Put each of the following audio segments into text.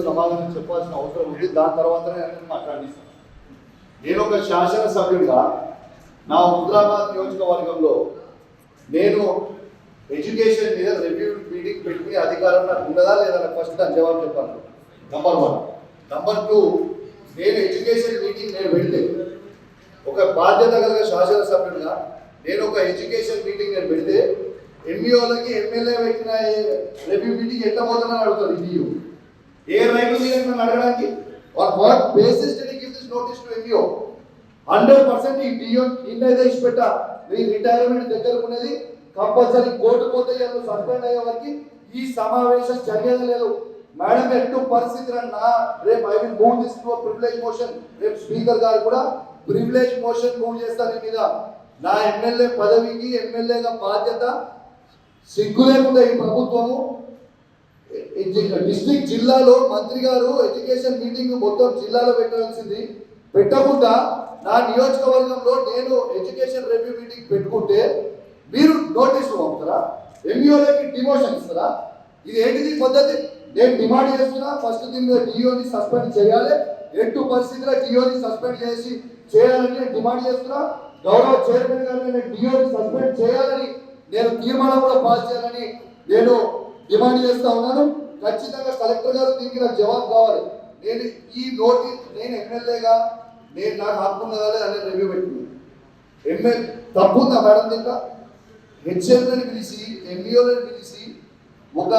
సమాధానం చెప్పాల్సిన అవసరం ఉంది. దాని తర్వాతనే నేను మాట్లాడిస్తాను. నేను ఒక శాసనసభ్యుడిగా నా హుజరాబాద్ నియోజకవర్గంలో నేను ఎడ్యుకేషన్ మీద రివ్యూ మీటింగ్ పెట్టుకునే అధికారం నాకు ఉన్నదా లేదా? ఫస్ట్ దాని జవాబు చెప్పాను. నంబర్ 1. నంబర్ 2, నేను ఎడ్యుకేషన్ మీటింగ్ నేను పెడితే ఒక బాధ్యత కలిగిన శాసనసభ్యుడిగా నేను ఒక ఎడ్యుకేషన్ మీటింగ్ నేను పెడితే ఎంఈఓలకి ఎమ్మెల్యే పెట్టిన రివ్యూ మీటింగ్ ఎట్లా పోతుందని అడుగుతారు. ఇండియూ ఏ రైట్ ఉంది అని అడగడానికి? On what basis did give this notice to MEO? 100% ఈ డిఓ ఇన్నైతే ఇచ్చిపెట్టా నీ రిటైర్మెంట్ దగ్గర ఉన్నది కంపల్సరీ కోర్టు పోతే సస్పెండ్ అయ్యే వరకు ఈ సమావేశం జరిగేది లేదు. మేడం ఎట్టు పరిస్థితి నా రేపు I will move this to privilege motion. రేపు స్పీకర్ గారు కూడా ప్రివిలేజ్ మోషన్ మూవ్ చేస్తారు మీద. నా ఎమ్మెల్యే పదవికి ఎమ్మెల్యేగా బాధ్యత సిగ్గు లేకుండా ఈ ప్రభుత్వము డిస్ట్రిక్ట్ జిల్లాలో మంత్రి గారు ఎడ్యుకేషన్ మీటింగ్ మొత్తం జిల్లాలో పెట్టాల్సింది పెట్టకుండా నా నియోజకవర్గంలో నేను ఎడ్యుకేషన్ రివ్యూ మీటింగ్ పెట్టుకుంటే మీరు నోటీసులు పంపుతారా? ఎంఈఓలకి డిమోషన్ ఇస్తారా? ఇది ఏంటిది పద్ధతి? నేను డిమాండ్ చేస్తున్నా ఫస్ట్ దీని మీద డిఓని సస్పెండ్ చేయాలి. ఎట్టు పరిస్థితిలో డిఓని సస్పెండ్ చేయాలని నేను డిమాండ్ చేస్తున్నా. గౌరవ చైర్మన్ గారు నేను డిఓని సస్పెండ్ చేయాలని నేను తీర్మానం కూడా పాస్ చేయాలని నేను డిమాండ్ చేస్తా ఉన్నాను. ఖచ్చితంగా కలెక్టర్ గారు దీనికి నాకు జవాబు కావాలి. నేను ఈ నోటీస్ నేను ఎమ్మెల్యేగా నేను నాకు హక్కున్నదా లేదా రివ్యూ పెట్టుకున్నాను. ఎమ్మెల్యే తప్పుందా మేడం? దీంట్లో హెచ్ఎంలను పిలిచి ఎంఈఓలను పిలిచి ఒక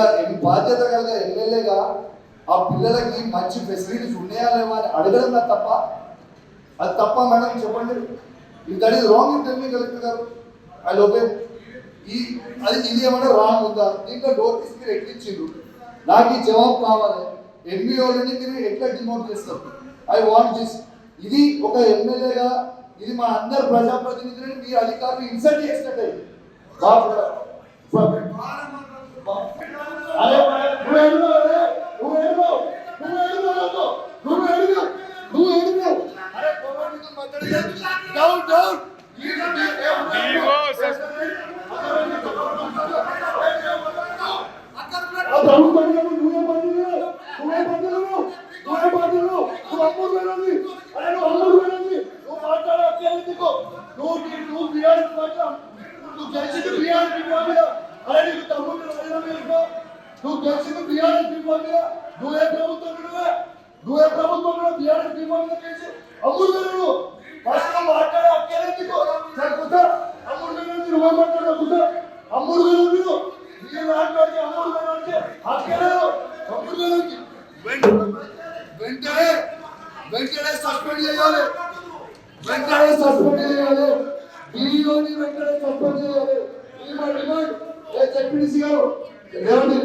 బాధ్యత కలిగిన ఎమ్మెల్యేగా ఆ పిల్లలకి మంచి ఫెసిలిటీస్ ఉన్నాయా లేవా అని అడగడం నాకు తప్ప? అది తప్ప మేడం చెప్పండి. If that is wrong you tell me collector గారు. ఐ ఓకే ఇది ఏమన్నా రాంగ్ ఉందా? దీంట్లో నోటీస్ మీరు ఎట్లిచ్చిండ్రు నాకు ఈ జవాబు కావాలి. ఎంఈఓలని మీరు ఎట్లా డిమోట్ చేస్తారు? I want this. ఇది ఒక ఎమ్మెల్యేగా ఇది మా అందరు ప్రజాప్రతినిధులని మీరు అధికారులు ఇన్సల్ట్ చేసినట్టే. వెంటనే సస్పెండ్ చేయాలి. వెంటనే సస్పెండ్ చేయాలి. డిఓని వెంటనే సస్పెండ్ చేయాలి. ఇది మా డిమాండ్. జెడ్పీటీసీ గారు ఏమండి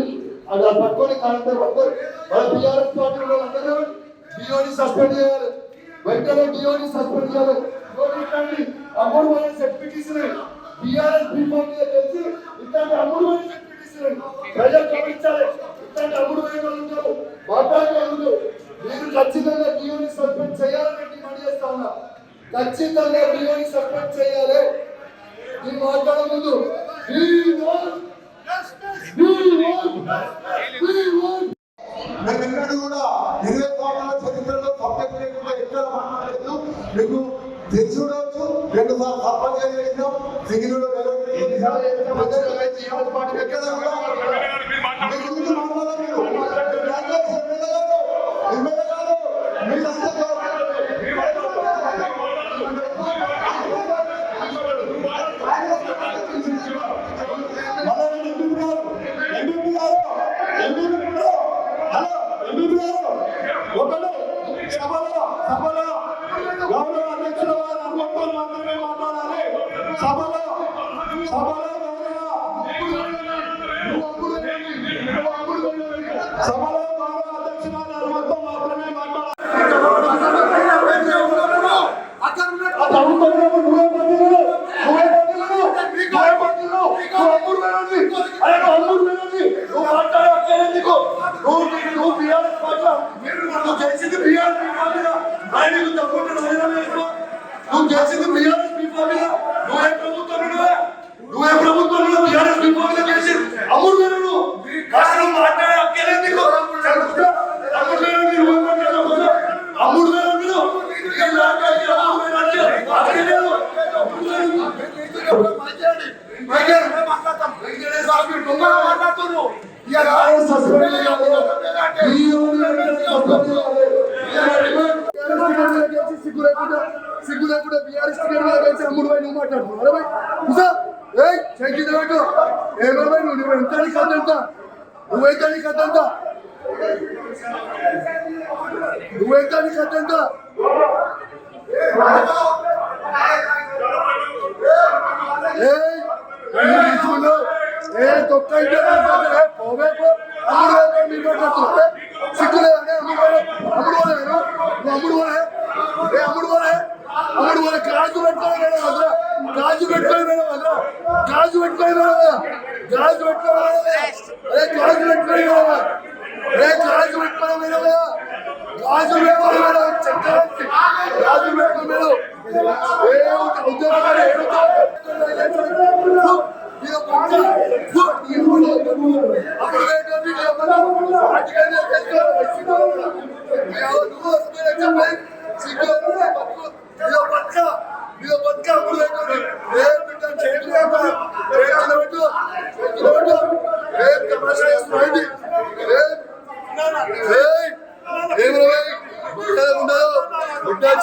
అది పట్టుకొని కలెక్టర్ పట్టుకొని మన టీఆర్ఎస్ పార్టీ అందరూ డిఓని సస్పెండ్ చేయాలి. వెంటనే డిఓని సస్పెండ్ చేయాలి. అమౌంట్ మన జెడ్పీటీసీ టీఆర్ఎస్ బీఫామ్ మీద తెలిసి ఇట్లాంటి అమౌంట్ మన జెడ్పీటీసీ ప్రజలు గమనించాలి. ఇట్లాంటి అమౌంట్ ఉంటారు మాట్లాడుకోవాలి. మీరు ఖచ్చితంగా డిఓని సస్పెండ్ చేయాలని డిమాండ్ చేస్తా ఉన్నా. ఖచ్చితంగా డిఓని సస్పెండ్ చేయాలి. నేను మాట్లాడే ముందు మేమెన్నడూ కూడా 20 సంవత్సరాల చరిత్రలో సబ్జెక్ట్ లేకుండా ఎక్కడ మాట్లాడలేదు. మీకు తెలిసి ఉండవచ్చు. 2 సార్లు సర్పంచ్ చేసినాం. సింగిల్ గౌరవ అధ్యక్షుల వారు అనుమతులు మాత్రమే మాట్లాడాలి. సభలో గౌరవ అధ్యక్షుల వారి అనుమతులు మాత్రమే మాట్లాడాలి. నువ్వు చేసింది బీఆర్ఎస్ బీఫామ్ మీద. నువ్వే ప్రభుత్వంలో బీఆర్ఎస్ బీఫామ్ మీద చేసి అమ్ముడు మాట్లాడే హక్కేలేదు నీకు. కట్టంతా నువ్వెంత నీ కట్టంతా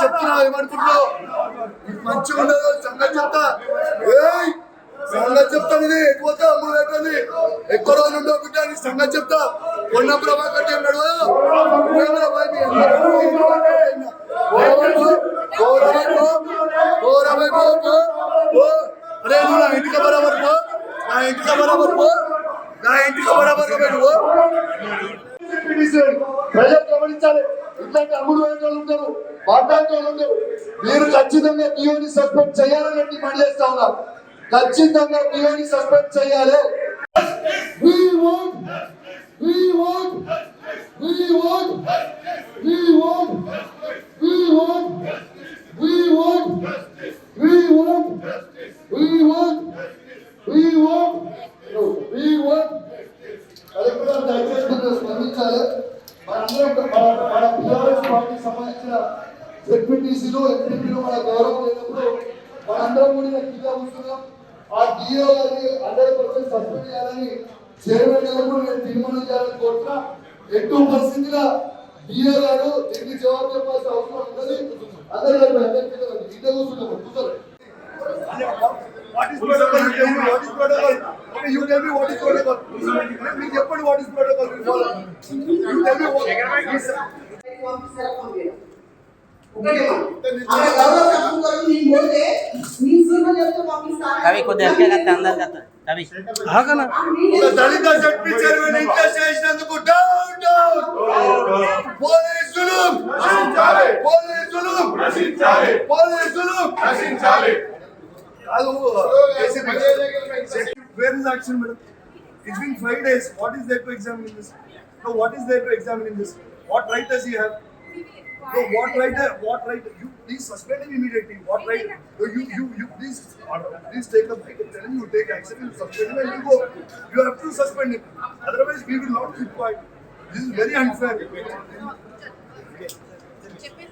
చెప్తున్నా ఏమనుకుంటున్నావు మంచిగా ఉండదు సంగతి చెప్తా సంగతి చెప్తాను ఇది ఎక్కువ అమ్ముడు పెట్టండి ఎక్కువ రోజులు ఉండవు బిడ్డ నీ సంగతి చెప్తా కొన్న ప్రభాకర్ అన్నాడు అరే నువ్వు నా ఇంటికి బరాబర్ పో నా ఇంటికి బరాబర్ పో నా ఇంటికి బరాబర్ నువ్వు ప్రజలు గమనించాలి ఇట్లాంటి అమ్ముడు వాళ్ళు ఉంటారు మాట్లాడే వాళ్ళు ఉంటారు మీరు ఖచ్చితంగా టీఓని సస్పెండ్ చేయాలని డిమాండ్ చేస్తా ఉన్నారు ఖచ్చితంగా టీఓని సస్పెండ్ చేయాలి స్పందించాలి మన టీఆర్ఎస్ పార్టీ సంబంధించిన జెడ్పీటీసీలు ఎంపీలు మన గౌరవం లేనప్పుడు మనందరం కూడా కింద కూర్చున్నాం ఆ డిఓ గారిని 100% సస్పెండ్ చేయాలని చైర్మన్ గారు నేను తీర్మానం చేయాలని కోరుతున్నా ఎటు పరిస్థితిగా డిఓ గారు దీనికి జవాబు చెప్పాల్సిన అవసరం ఉన్నది అందరూ కింద కూర్చున్నాము కూర్చోండి What is protocol? What is protocol? Okay, you tell me what is protocol. Let me tell you what is protocol. You tell me what is. कभी को देख के करते अंदर जाता कभी हाँ ना दलित जड्पी चेयरमैन इंटर చేసినందుకు డౌన్ డౌన్ పోలీస్ జులుం నశించాలి పోలీస్ జులుం నశించాలి పోలీస్ జులుం నశించాలి Where is action, madam? It's been 5 days. What is there to examine in this? No, what is there to examine in this? What right does he have? No, what right? You please suspend him immediately. What right? No, you please take up. I can tell you take action. You suspend him and you go. You have to suspend him. Otherwise, we will not keep quiet. This is very unfair.